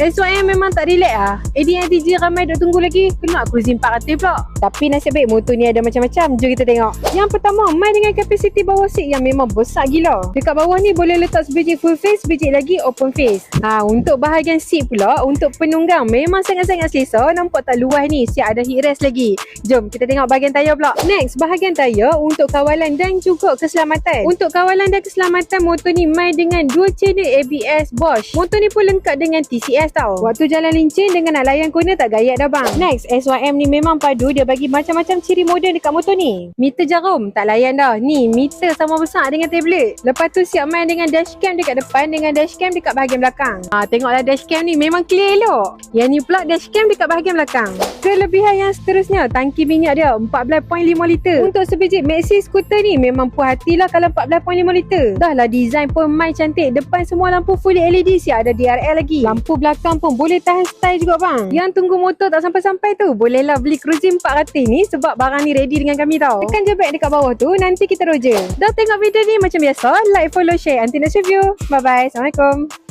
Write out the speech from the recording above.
SYM memang tak relax lah. ADNTG ramai duk tunggu lagi. Kena cruising 400 pula. Tapi nasib baik motor ni ada macam-macam. Jom kita tengok. Yang pertama, mai dengan kapasiti bawah seat yang memang besar gila. Dekat bawah ni boleh letak sebiji full face, sebiji lagi open face. Untuk bahagian seat pula, untuk penunggang memang sangat-sangat selesa. Nampak tak luas ni, siap ada heatrest lagi. Jom kita tengok bahagian tayar pula. Next, bahagian tayar untuk kawalan dan juga keselamatan. Untuk kawalan dan keselamatan, motor ni mai dengan dual channel ABS Bosch. Motor ni pun lengkap dengan TCS tau. Waktu jalan lincin dengan nak layan corner tak gayat dah bang. Next, SYM ni memang padu. Dia bagi macam-macam ciri moden dekat motor ni. Meter jarum tak layan dah. Ni meter sama besar dengan tablet. Lepas tu siap main dengan dashcam dekat depan dengan dashcam dekat bahagian belakang. Tengoklah dashcam ni memang clear elok. Yang ni pula dashcam dekat bahagian belakang. Kelebihan yang seterusnya, tangki minyak dia 14.5 liter. Untuk sebiji maxi skuter ni memang puas hatilah kalau 14.5 liter. Dah lah design pun mai cantik. Depan semua lampu fully LED, siap ada DRL lagi. Lampu belakang pun boleh tahan style juga bang. Yang tunggu motor tak sampai-sampai tu, bolehlah beli cruising 400 ni sebab barang ni ready dengan kami tau. Tekan je back dekat bawah tu, nanti kita roja. Dah tengok video ni macam biasa, like, follow, share. Until next review. Bye bye. Assalamualaikum.